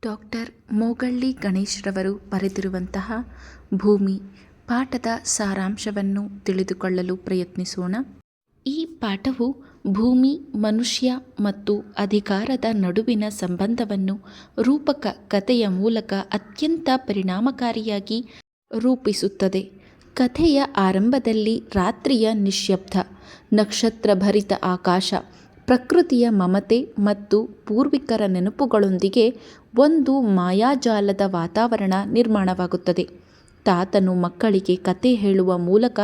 Doctor ಮೋಗಳ್ಳಿ ಗಣೇಶ್ರವರು ಬರೆದಿರುವಂತಹ ಭೂಮಿ ಪಾಠದ ಸಾರಾಂಶವನ್ನು ತಿಳಿದುಕೊಳ್ಳಲು ಪ್ರಯತ್ನಿಸೋಣ. ಈ ಪಾಠವು ಭೂಮಿ, ಮನುಷ್ಯ ಮತ್ತು ಅಧಿಕಾರದ ನಡುವಿನ ಸಂಬಂಧವನ್ನು ರೂಪಕ ಕಥೆಯ ಮೂಲಕ ಅತ್ಯಂತ ಪರಿಣಾಮಕಾರಿಯಾಗಿ ರೂಪಿಸುತ್ತದೆ. ಕಥೆಯ ಆರಂಭದಲ್ಲಿ ರಾತ್ರಿಯ ನಿಶ್ಶಬ್ದ, ನಕ್ಷತ್ರಭರಿತ ಆಕಾಶ, ಪ್ರಕೃತಿಯ ಮಮತೆ ಮತ್ತು ಪೂರ್ವಿಕರ ನೆನಪುಗಳೊಂದಿಗೆ ಒಂದು ಮಾಯಾಜಾಲದ ವಾತಾವರಣ ನಿರ್ಮಾಣವಾಗುತ್ತದೆ. ತಾತನು ಮಕ್ಕಳಿಗೆ ಕತೆ ಹೇಳುವ ಮೂಲಕ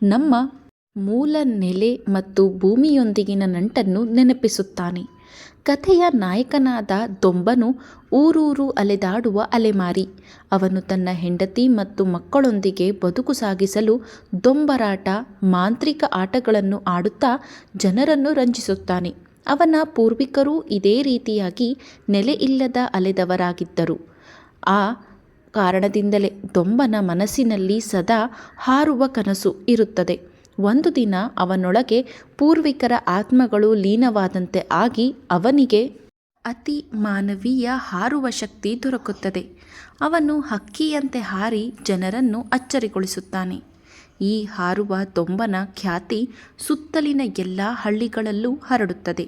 ನಮ್ಮ ಮೂಲ ನೆಲೆ ಮತ್ತು ಭೂಮಿಯೊಂದಿಗಿನ ನಂಟನ್ನು ನೆನಪಿಸುತ್ತಾನೆ. ಕಥೆಯ ನಾಯಕನಾದ ದೊಂಬನು ಊರೂರು ಅಲೆದಾಡುವ ಅಲೆಮಾರಿ. ಅವನು ತನ್ನ ಹೆಂಡತಿ ಮತ್ತು ಮಕ್ಕಳೊಂದಿಗೆ ಬದುಕು ಸಾಗಿಸಲು ದೊಂಬರಾಟ, ಮಾಂತ್ರಿಕ ಆಟಗಳನ್ನು ಆಡುತ್ತಾ ಜನರನ್ನು ರಂಜಿಸುತ್ತಾನೆ. ಅವನ ಪೂರ್ವಿಕರೂ ಇದೇ ರೀತಿಯಾಗಿ ನೆಲೆಯಿಲ್ಲದ ಅಲೆದವರಾಗಿದ್ದರು. ಆ ಕಾರಣದಿಂದಲೇ ದೊಂಬನ ಮನಸ್ಸಿನಲ್ಲಿ ಸದಾ ಹಾರುವ ಕನಸು ಇರುತ್ತದೆ. ಒಂದು ದಿನ ಅವನೊಳಗೆ ಪೂರ್ವಿಕರ ಆತ್ಮಗಳು ಲೀನವಾದಂತೆ ಆಗಿ ಅವನಿಗೆ ಅತಿ ಮಾನವೀಯ ಹಾರುವ ಶಕ್ತಿ ದೊರಕುತ್ತದೆ. ಅವನು ಹಕ್ಕಿಯಂತೆ ಹಾರಿ ಜನರನ್ನು ಅಚ್ಚರಿಗೊಳಿಸುತ್ತಾನೆ. ಈ ಹಾರುವ ದೊಂಬನ ಖ್ಯಾತಿ ಸುತ್ತಲಿನ ಎಲ್ಲ ಹಳ್ಳಿಗಳಲ್ಲೂ ಹರಡುತ್ತದೆ.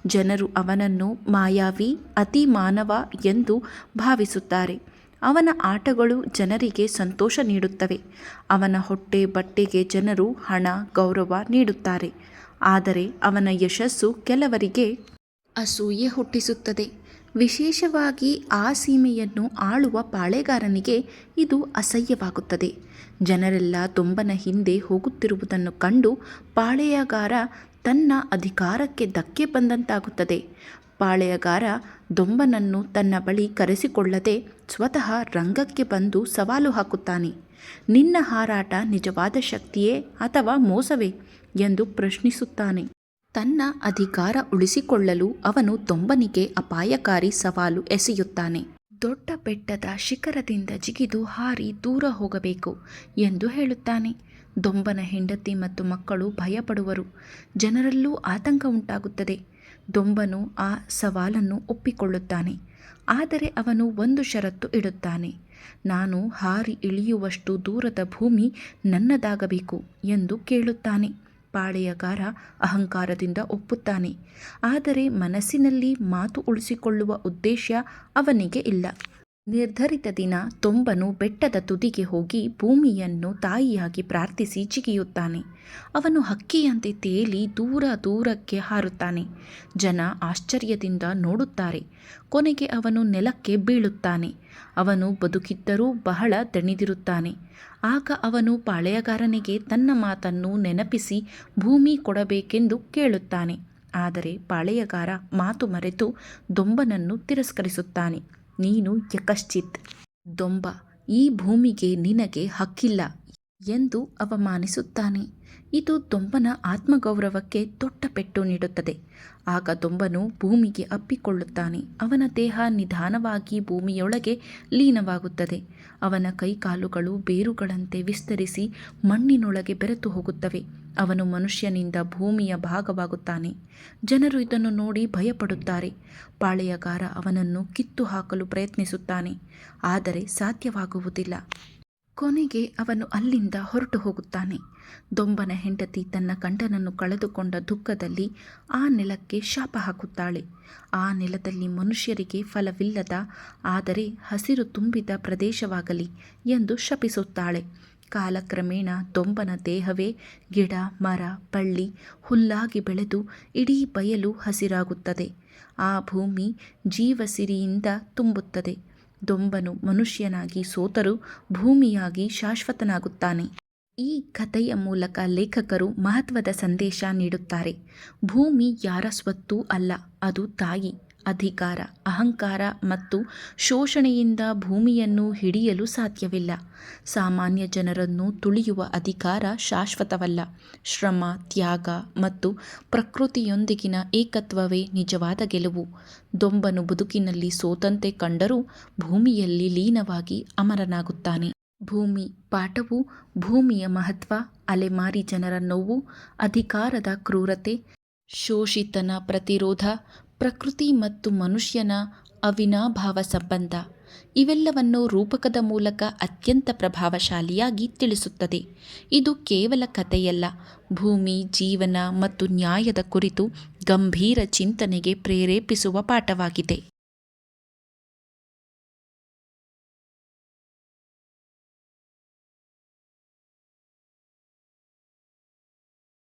ಜನರು ಅವನನ್ನು ಮಾಯಾವಿ, ಅತಿ ಮಾನವ ಎಂದು ಭಾವಿಸುತ್ತಾರೆ. ಅವನ ಆಟಗಳು ಜನರಿಗೆ ಸಂತೋಷ ನೀಡುತ್ತವೆ. ಅವನ ಹೊಟ್ಟೆ ಬಟ್ಟೆಗೆ ಜನರು ಹಣ, ಗೌರವ ನೀಡುತ್ತಾರೆ. ಆದರೆ ಅವನ ಯಶಸ್ಸು ಕೆಲವರಿಗೆ ಅಸೂಯೆ ಹುಟ್ಟಿಸುತ್ತದೆ. ವಿಶೇಷವಾಗಿ ಆ ಸೀಮೆಯನ್ನು ಆಳುವ ಪಾಳೆಗಾರನಿಗೆ ಇದು ಅಸಹ್ಯವಾಗುತ್ತದೆ. ಜನರೆಲ್ಲ ದೊಂಬನ ಹಿಂದೆ ಹೋಗುತ್ತಿರುವುದನ್ನು ಕಂಡು ಪಾಳೆಯಗಾರ ತನ್ನ ಅಧಿಕಾರಕ್ಕೆ ಧಕ್ಕೆ ಬಂದಂತಾಗುತ್ತದೆ. ಪಾಳೆಯಗಾರ ದೊಂಬನನ್ನು ತನ್ನ ಬಳಿ ಕರೆಸಿಕೊಳ್ಳದೆ ಸ್ವತಃ ರಂಗಕ್ಕೆ ಬಂದು ಸವಾಲು ಹಾಕುತ್ತಾನೆ. ನಿನ್ನ ಹಾರಾಟ ನಿಜವಾದ ಶಕ್ತಿಯೇ ಅಥವಾ ಮೋಸವೇ ಎಂದು ಪ್ರಶ್ನಿಸುತ್ತಾನೆ. ತನ್ನ ಅಧಿಕಾರ ಉಳಿಸಿಕೊಳ್ಳಲು ಅವನು ದೊಂಬನಿಗೆ ಅಪಾಯಕಾರಿ ಸವಾಲು ಎಸೆಯುತ್ತಾನೆ. ದೊಡ್ಡ ಬೆಟ್ಟದ ಶಿಖರದಿಂದ ಜಿಗಿದು ಹಾರಿ ದೂರ ಹೋಗಬೇಕು ಎಂದು ಹೇಳುತ್ತಾನೆ. ದೊಂಬನ ಹೆಂಡತಿ ಮತ್ತು ಮಕ್ಕಳು ಭಯಪಡುವರು. ಜನರಲ್ಲೂ ಆತಂಕ ಉಂಟಾಗುತ್ತದೆ. ದೊಂಬನು ಆ ಸವಾಲನ್ನು ಒಪ್ಪಿಕೊಳ್ಳುತ್ತಾನೆ. ಆದರೆ ಅವನು ಒಂದು ಷರತ್ತು ಇಡುತ್ತಾನೆ. ನಾನು ಹಾರಿ ಇಳಿಯುವಷ್ಟು ದೂರದ ಭೂಮಿ ನನ್ನದಾಗಬೇಕು ಎಂದು ಕೇಳುತ್ತಾನೆ. ಪಾಳೆಯಗಾರ ಅಹಂಕಾರದಿಂದ ಒಪ್ಪುತ್ತಾನೆ. ಆದರೆ ಮನಸ್ಸಿನಲ್ಲಿ ಮಾತು ಉಳಿಸಿಕೊಳ್ಳುವ ಉದ್ದೇಶ ಅವನಿಗೆ ಇಲ್ಲ. ನಿರ್ಧರಿತ ದಿನ ದೊಂಬನು ಬೆಟ್ಟದ ತುದಿಗೆ ಹೋಗಿ ಭೂಮಿಯನ್ನು ತಾಯಿಯಾಗಿ ಪ್ರಾರ್ಥಿಸಿ ಜಿಗಿಯುತ್ತಾನೆ. ಅವನು ಹಕ್ಕಿಯಂತೆ ತೇಲಿ ದೂರ ದೂರಕ್ಕೆ ಹಾರುತ್ತಾನೆ. ಜನ ಆಶ್ಚರ್ಯದಿಂದ ನೋಡುತ್ತಾರೆ. ಕೊನೆಗೆ ಅವನು ನೆಲಕ್ಕೆ ಬೀಳುತ್ತಾನೆ. ಅವನು ಬದುಕಿದ್ದರೂ ಬಹಳ ದಣಿದಿರುತ್ತಾನೆ. ಆಗ ಅವನು ಪಾಳೆಯಗಾರನಿಗೆ ತನ್ನ ಮಾತನ್ನು ನೆನಪಿಸಿ ಭೂಮಿ ಕೊಡಬೇಕೆಂದು ಕೇಳುತ್ತಾನೆ. ಆದರೆ ಪಾಳೆಯಗಾರ ಮಾತು ಮರೆತು ದೊಂಬನನ್ನು ತಿರಸ್ಕರಿಸುತ್ತಾನೆ. ನೀನು ಯಕಶ್ಚಿತ್ ದೊಂಬ, ಈ ಭೂಮಿಗೆ ನಿನಗೆ ಹಕ್ಕಿಲ್ಲ ಎಂದು ಅವಮಾನಿಸುತ್ತಾನೆ. ಇದು ದೊಂಬನ ಆತ್ಮಗೌರವಕ್ಕೆ ದೊಡ್ಡ ಪೆಟ್ಟು ನೀಡುತ್ತದೆ. ಆಗ ದೊಂಬನು ಭೂಮಿಗೆ ಅಪ್ಪಿಕೊಳ್ಳುತ್ತಾನೆ. ಅವನ ದೇಹ ನಿಧಾನವಾಗಿ ಭೂಮಿಯೊಳಗೆ ಲೀನವಾಗುತ್ತದೆ. ಅವನ ಕೈಕಾಲುಗಳು ಬೇರುಗಳಂತೆ ವಿಸ್ತರಿಸಿ ಮಣ್ಣಿನೊಳಗೆ ಬೆರೆತು ಹೋಗುತ್ತವೆ. ಅವನು ಮನುಷ್ಯನಿಂದ ಭೂಮಿಯ ಭಾಗವಾಗುತ್ತಾನೆ. ಜನರು ಇದನ್ನು ನೋಡಿ ಭಯಪಡುತ್ತಾರೆ. ಪಾಳೆಯಗಾರ ಅವನನ್ನು ಕಿತ್ತು ಹಾಕಲು ಪ್ರಯತ್ನಿಸುತ್ತಾನೆ. ಆದರೆ ಸಾಧ್ಯವಾಗುವುದಿಲ್ಲ. ಕೊನೆಗೆ ಅವನು ಅಲ್ಲಿಂದ ಹೊರಟು ಹೋಗುತ್ತಾನೆ. ದೊಂಬನ ಹೆಂಡತಿ ತನ್ನ ಗಂಡನನ್ನು ಕಳೆದುಕೊಂಡ ದುಃಖದಲ್ಲಿ ಆ ನೆಲಕ್ಕೆ ಶಾಪ ಹಾಕುತ್ತಾಳೆ. ಆ ನೆಲದಲ್ಲಿ ಮನುಷ್ಯರಿಗೆ ಫಲವಿಲ್ಲದ ಆದರೆ ಹಸಿರು ತುಂಬಿದ ಪ್ರದೇಶವಾಗಲಿ ಎಂದು ಶಪಿಸುತ್ತಾಳೆ. ಕಾಲಕ್ರಮೇಣ ದೊಂಬನ ದೇಹವೇ ಗಿಡ, ಮರ, ಬಳ್ಳಿ, ಹುಲ್ಲಾಗಿ ಬೆಳೆದು ಇಡೀ ಬಯಲು ಹಸಿರಾಗುತ್ತದೆ. ಆ ಭೂಮಿ ಜೀವಸಿರಿಯಿಂದ ತುಂಬುತ್ತದೆ. ದೊಂಬನು ಮನುಷ್ಯನಾಗಿ ಸೋತರೂ ಭೂಮಿಯಾಗಿ ಶಾಶ್ವತನಾಗುತ್ತಾನೆ. ಈ ಕಥೆಯ ಮೂಲಕ ಲೇಖಕರು ಮಹತ್ವದ ಸಂದೇಶ ನೀಡುತ್ತಾರೆ. ಭೂಮಿ ಯಾರ ಸ್ವತ್ತೂ ಅಲ್ಲ, ಅದು ತಾಯಿ. ಅಧಿಕಾರ, ಅಹಂಕಾರ ಮತ್ತು ಶೋಷಣೆಯಿಂದ ಭೂಮಿಯನ್ನು ಹಿಡಿಯಲು ಸಾಧ್ಯವಿಲ್ಲ. ಸಾಮಾನ್ಯ ಜನರನ್ನು ತುಳಿಯುವ ಅಧಿಕಾರ ಶಾಶ್ವತವಲ್ಲ. ಶ್ರಮ, ತ್ಯಾಗ ಮತ್ತು ಪ್ರಕೃತಿಯೊಂದಿಗಿನ ಏಕತ್ವವೇ ನಿಜವಾದ ಗೆಲುವು. ದೊಂಬನು ಬದುಕಿನಲ್ಲಿ ಸೋತಂತೆ ಕಂಡರೂ ಭೂಮಿಯಲ್ಲಿ ಲೀನವಾಗಿ ಅಮರನಾಗುತ್ತಾನೆ. ಭೂಮಿ ಪಾಠವು ಭೂಮಿಯ ಮಹತ್ವ, ಅಲೆಮಾರಿ ಜನರ ನೋವು, ಅಧಿಕಾರದ ಕ್ರೂರತೆ, ಶೋಷಿತನ ಪ್ರತಿರೋಧ, ಪ್ರಕೃತಿ ಮತ್ತು ಮನುಷ್ಯನ ಅವಿನಾಭಾವ ಸಂಬಂಧ ಇವೆಲ್ಲವನ್ನು ರೂಪಕದ ಮೂಲಕ ಅತ್ಯಂತ ಪ್ರಭಾವಶಾಲಿಯಾಗಿ ತಿಳಿಸುತ್ತದೆ. ಇದು ಕೇವಲ ಕಥೆಯಲ್ಲ, ಭೂಮಿ, ಜೀವನ ಮತ್ತು ನ್ಯಾಯದ ಕುರಿತು ಗಂಭೀರ ಚಿಂತನೆಗೆ ಪ್ರೇರೇಪಿಸುವ ಪಾಠವಾಗಿದೆ.